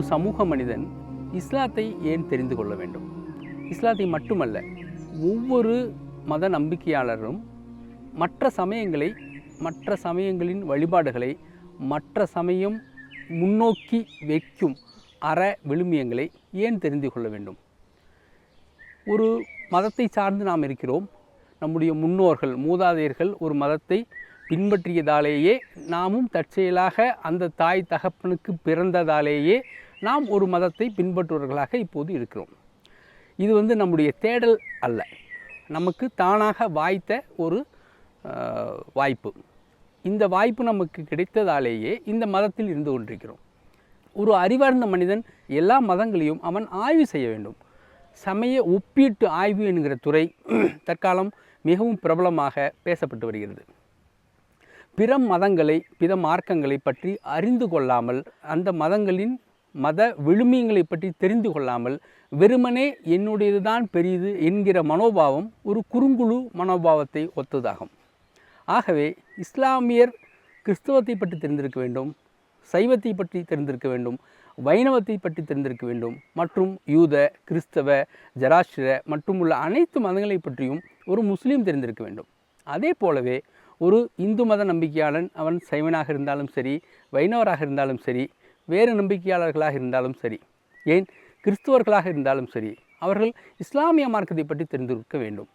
சமூக மனிதன் இஸ்லாத்தை ஏன் தெரிந்து கொள்ள வேண்டும்? இஸ்லாத்தை மட்டுமல்ல, ஒவ்வொரு மத நம்பிக்கையாளரும் மற்ற சமயங்களின் வழிபாடுகளை, மற்ற சமயம் முன்னோக்கி வைக்கும் விழுமியங்களை ஏன் தெரிந்து கொள்ள வேண்டும்? ஒரு மதத்தை சார்ந்து நாம் இருக்கிறோம். நம்முடைய முன்னோர்கள், மூதாதையர்கள் ஒரு மதத்தை பின்பற்றியதாலேயே நாமும் தற்செயலாக அந்த தாய் தகப்பனுக்கு பிறந்ததாலேயே நாம் ஒரு மதத்தை பின்பற்றுவர்களாக இப்போது இருக்கிறோம். இது நம்முடைய தேடல் அல்ல, நமக்கு தானாக வாய்த்த ஒரு வாய்ப்பு. இந்த வாய்ப்பு நமக்கு கிடைத்ததாலேயே இந்த மதத்தில் இருந்து கொண்டிருக்கிறோம். ஒரு அறிவார்ந்த மனிதன் எல்லா மதங்களையும் அவன் ஆய்வு செய்ய வேண்டும். சமய ஒப்பீட்டு ஆய்வு என்கிற துறை தற்காலம் மிகவும் பிரபலமாக பேசப்பட்டு வருகிறது. பிற மதங்களை, பிற மார்க்கங்களை பற்றி அறிந்து கொள்ளாமல், அந்த மதங்களின் மத விழுமியங்களை பற்றி தெரிந்து கொள்ளாமல், வெறுமனே என்னுடையது தான் பெரியது என்கிற மனோபாவம் ஒரு குறுங்குழு மனோபாவத்தை ஒத்ததாகும். ஆகவே இஸ்லாமியர் கிறிஸ்தவத்தை பற்றி தெரிந்திருக்க வேண்டும், சைவத்தை பற்றி தெரிந்திருக்க வேண்டும், வைணவத்தை பற்றி தெரிந்திருக்க வேண்டும், மற்றும் யூத, கிறிஸ்தவ, ஜராஷ்டிர மற்றும் உள்ள அனைத்து மதங்களை பற்றியும் ஒரு முஸ்லீம் தெரிந்திருக்க வேண்டும். அதே போலவே ஒரு இந்து மத நம்பிக்கையாளன், அவன் சைவனாக இருந்தாலும் சரி, வைணவராக இருந்தாலும் சரி, வேறு நம்பிக்கையாளர்களாக இருந்தாலும் சரி, ஏன் கிறிஸ்துவர்களாக இருந்தாலும் சரி, அவர்கள் இஸ்லாமிய மார்க்கத்தை பற்றி தெரிந்திருக்க வேண்டும்.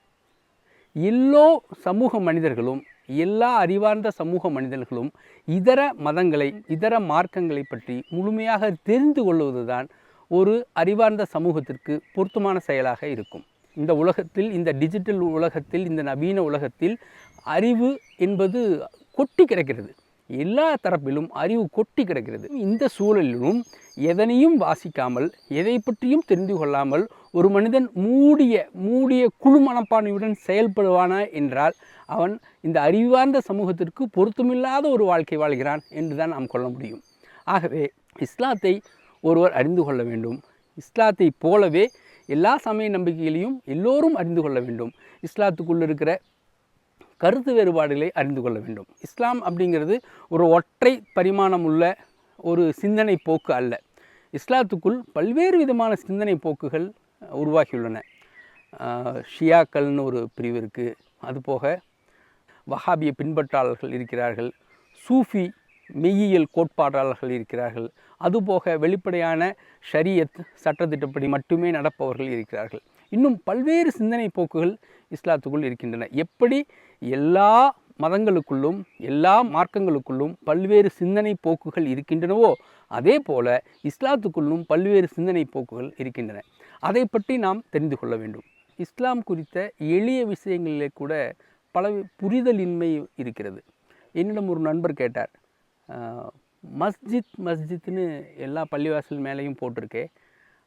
எல்லா சமூக மனிதர்களும், எல்லா அறிவார்ந்த சமூக மனிதர்களும் இதர மதங்களை, இதர மார்க்கங்களை பற்றி முழுமையாக தெரிந்து கொள்வதுதான் ஒரு அறிவார்ந்த சமூகத்திற்கு பொருத்தமான செயலாக இருக்கும். இந்த உலகத்தில், இந்த டிஜிட்டல் உலகத்தில், இந்த நவீன உலகத்தில் அறிவு என்பது கொட்டி கிடக்கிறது. எல்லா தரப்பிலும் அறிவு கொட்டி கிடக்கிறது. இந்த சூழலிலும் எதனையும் வாசிக்காமல், எதை பற்றியும் தெரிந்து கொள்ளாமல் ஒரு மனிதன் மூடிய குழு மனப்பான்மையுடன் செயல்படுவானா என்றால் அவன் இந்த அறிவார்ந்த சமூகத்திற்கு பொருத்தமில்லாத ஒரு வாழ்க்கை வாழ்கிறான் என்றுதான் நாம் கொள்ள முடியும். ஆகவே இஸ்லாத்தை ஒருவர் அறிந்து கொள்ள வேண்டும். இஸ்லாத்தை போலவே எல்லா சமய நம்பிக்கைகளையும் எல்லோரும் அறிந்து கொள்ள வேண்டும். இஸ்லாத்துக்குள் இருக்கிற கருத்து வேறுபாடுகளை அறிந்து கொள்ள வேண்டும். இஸ்லாம் அப்படிங்கிறது ஒரு ஒற்றை பரிமாணம் உள்ள ஒரு சிந்தனை போக்கு அல்ல. இஸ்லாத்துக்குள் பல்வேறு விதமான சிந்தனை போக்குகள் உருவாகியுள்ளன. ஷியாக்கள்னு ஒரு பிரிவு இருக்குது. அதுபோக வஹாபிய பின்பற்றாளர்கள் இருக்கிறார்கள். சூஃபி மெய்யியல் கோட்பாட்டாளர்கள் இருக்கிறார்கள். அதுபோக வெளிப்படையான ஷரியத் சட்டத்திட்டப்படி மட்டுமே நடப்பவர்கள் இருக்கிறார்கள். இன்னும் பல்வேறு சிந்தனை போக்குகள் இஸ்லாத்துக்குள் இருக்கின்றன. எப்படி எல்லா மதங்களுக்குள்ளும், எல்லா மார்க்கங்களுக்குள்ளும் பல்வேறு சிந்தனை போக்குகள் இருக்கின்றனவோ, அதே போல இஸ்லாத்துக்குள்ளும் பல்வேறு சிந்தனை போக்குகள் இருக்கின்றன. அதை பற்றி நாம் தெரிந்து கொள்ள வேண்டும். இஸ்லாம் குறித்த எளிய விஷயங்களிலே கூட பல புரிதலின்மை இருக்கிறது. என்னிடம் ஒரு நண்பர் கேட்டார், மஸ்ஜித்னு எல்லா பள்ளிவாசல் மேலேயும் போட்டிருக்கே,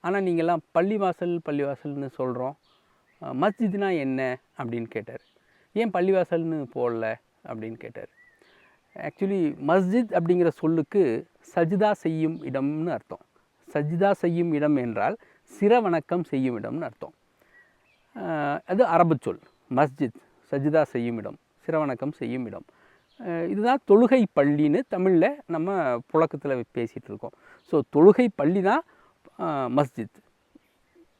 ஆனால் நீங்கள்லாம் பள்ளிவாசல்னு சொல்கிறோம், மஸ்ஜித்னா என்ன அப்படின்னு கேட்டார். ஏன் பள்ளிவாசல்னு போடல அப்படின்னு கேட்டார். ஆக்சுவலி மஸ்ஜித் அப்படிங்கிற சொல்லுக்கு சஜிதா செய்யும் இடம்னு அர்த்தம். சஜிதா செய்யும் இடம் என்றால் சிரவணக்கம் செய்யும் இடம்னு அர்த்தம். அது அரபு சொல். மஸ்ஜித் சஜிதா செய்யும் இடம், சிரவணக்கம் செய்யும் இடம். இதுதான் தொழுகை பள்ளின்னு தமிழில் நம்ம புழக்கத்தில் பேசிகிட்டு இருக்கோம். ஸோ தொழுகை பள்ளி தான் மஸ்ஜித்.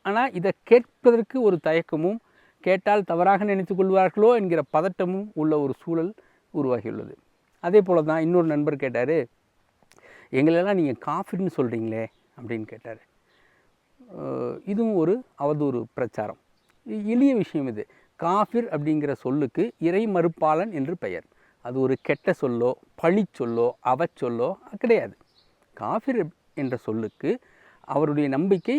ஆனால் இதை கேட்பதற்கு ஒரு தயக்கமும், கேட்டால் தவறாக நினைத்து கொள்வார்களோ என்கிற பதட்டமும் உள்ள ஒரு சூழல் உருவாகியுள்ளது. அதே போல் தான் இன்னொரு நண்பர் கேட்டார், எங்களெல்லாம் நீங்கள் காஃபிர்னு சொல்கிறீங்களே அப்படின்னு கேட்டார். இதுவும் ஒரு அவதூறு பிரச்சாரம். எளிய விஷயம் இது. காஃபிர் அப்படிங்கிற சொல்லுக்கு இறை மறுப்பாளன் என்று பெயர். அது ஒரு கெட்ட சொல்லோ, பழி சொல்லோ, அவச்சொல்லோ கிடையாது. காஃபிர் என்ற சொல்லுக்கு அவருடைய நம்பிக்கை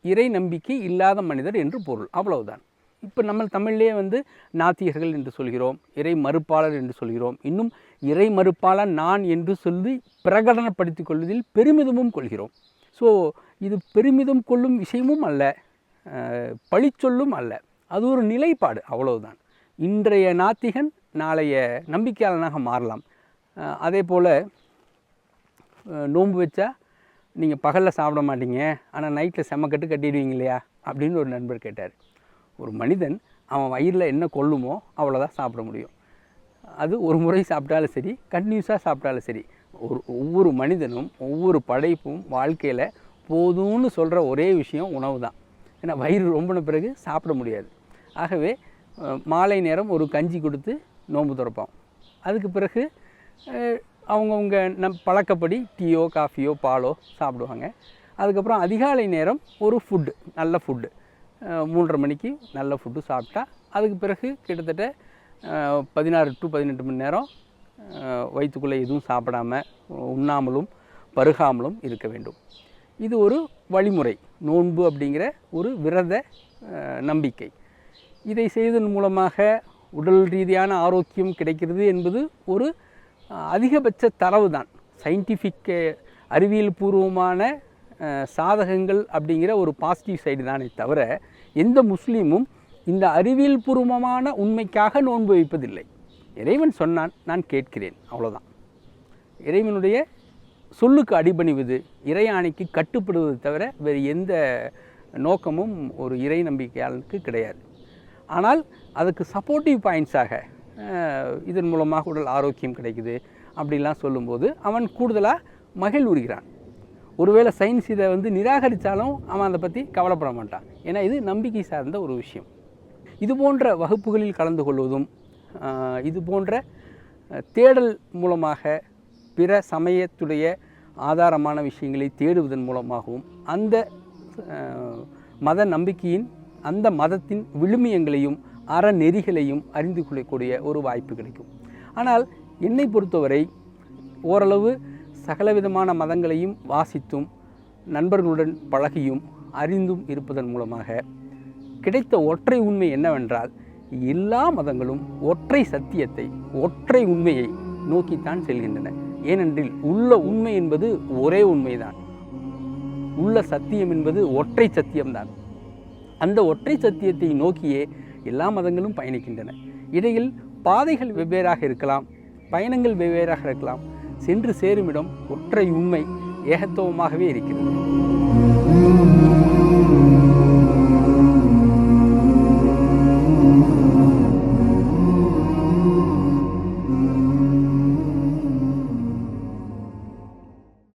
இறை நம்பிக்கை இல்லாத மனிதர் என்று பொருள், அவ்வளவுதான். இப்போ நம்ம தமிழ்லேயே நாத்திகர்கள் என்று சொல்கிறோம், இறை மறுப்பாளர் என்று சொல்கிறோம். இன்னும் இறை மறுப்பாளர் நான் என்று சொல்லி பிரகடனப்படுத்தி கொள்வதில் பெருமிதமும் கொள்கிறோம். ஸோ இது பெருமிதம் கொள்ளும் விஷயமும் அல்ல, பழிச்சொல்லும் அல்ல. அது ஒரு நிலைப்பாடு, அவ்வளவுதான். இன்றைய நாத்திகன் நாளைய நம்பிக்கையாளனாக மாறலாம். அதே போல் நோன்பு வச்சா நீங்கள் பகலில் சாப்பிட மாட்டீங்க, ஆனால் நைட்டில் செம்மக்கட்டு கட்டிடுவீங்க இல்லையா அப்படின்னு ஒரு நண்பர் கேட்டார். ஒரு மனிதன் அவன் வயிறில் என்ன கொள்ளுமோ அவ்வளோதான் சாப்பிட முடியும். அது ஒரு முறை சாப்பிட்டாலும் சரி, கண்டினியூஸாக சாப்பிட்டாலும் சரி. ஒவ்வொரு மனிதனும், ஒவ்வொரு படைப்பும் வாழ்க்கையில் போதும்னு சொல்கிற ஒரே விஷயம் உணவு தான். ஏன்னா வயிறு ரொம்பின பிறகு சாப்பிட முடியாது. ஆகவே மாலை நேரம் ஒரு கஞ்சி கொடுத்து நோன்பு திறப்போம். அதுக்கு பிறகு அவங்கவுங்க பழக்கப்படி டீயோ காஃபியோ பாலோ சாப்பிடுவாங்க. அதுக்கப்புறம் அதிகாலை நேரம் ஒரு ஃபுட்டு, நல்ல ஃபுட்டு 3:30 மணிக்கு நல்ல ஃபுட்டு சாப்பிட்டா அதுக்கு பிறகு கிட்டத்தட்ட 16 to 18 மணி நேரம் வயிற்றுக்குள்ளே எதுவும் சாப்பிடாமல் உண்ணாமலும் பருகாமலும் இருக்க வேண்டும். இது ஒரு வழிமுறை. நோன்பு அப்படிங்கிற ஒரு விரத நம்பிக்கை. இதை செய்வதன் மூலமாக உடல் ரீதியான ஆரோக்கியம் கிடைக்கிறது என்பது ஒரு அதிகபட்ச தரவு தான். சயின்டிஃபிக் அறிவியல் பூர்வமான சாதகங்கள் அப்படிங்கிற ஒரு பாசிட்டிவ் சைடு தானே தவிர எந்த முஸ்லீமும் இந்த அறிவியல் பூர்வமான உண்மைக்காக நோன்பு வைப்பதில்லை. இறைவன் சொன்னான், நான் கேட்கிறேன், அவ்வளோதான். இறைவனுடைய சொல்லுக்கு அடிபணிவது, இறையாணைக்கு கட்டுப்படுவது தவிர வேறு எந்த நோக்கமும் ஒரு இறை நம்பிக்கையாளனுக்கு கிடையாது. ஆனால் அதுக்கு சப்போர்ட்டிவ் பாயிண்ட்ஸாக இதன் மூலமாக உடல் ஆரோக்கியம் கிடைக்குது அப்படிலாம் சொல்லும்போது அவன் கூடுதலாக மகிழ்வுறுகிறான். ஒருவேளை சயின்ஸ் இதை நிராகரித்தாலும் அவன் அதை பற்றி கவலைப்பட மாட்டான். ஏன்னா இது நம்பிக்கை சார்ந்த ஒரு விஷயம். இது போன்ற வகுப்புகளில் கலந்து கொள்வதும் இது போன்ற தேடல் மூலமாக பிற சமயத்துடைய ஆதாரமான விஷயங்களை தேடுவதன் மூலமாகவும் அந்த மத நம்பிக்கையின் அந்த மதத்தின் விழுமியங்களையும் அறநெறிகளையும் அறிந்து கொள்ளக்கூடிய ஒரு வாய்ப்பு கிடைக்கும். ஆனால் என்னை பொறுத்தவரை ஓரளவு சகலவிதமான மதங்களையும் வாசித்தும் நண்பர்களுடன் பழகியும் அறிந்தும் இருப்பதன் மூலமாக கிடைத்த ஒற்றை உண்மை என்னவென்றால், எல்லா மதங்களும் ஒற்றை சத்தியத்தை, ஒற்றை உண்மையை நோக்கித்தான் செல்கின்றன. ஏனென்றில் உள்ள உண்மை என்பது ஒரே உண்மைதான். உள்ள சத்தியம் என்பது ஒற்றை சத்தியம்தான். அந்த ஒற்றை சத்தியத்தை நோக்கியே எல்லா மதங்களும் பயணிக்கின்றன. இடையில் பாதைகள் வெவ்வேறாக இருக்கலாம், பயணங்கள் வெவ்வேறாக இருக்கலாம். சென்று சேருமிடம் ஒற்றை உண்மை ஏகத்துவமாகவே இருக்கிறது.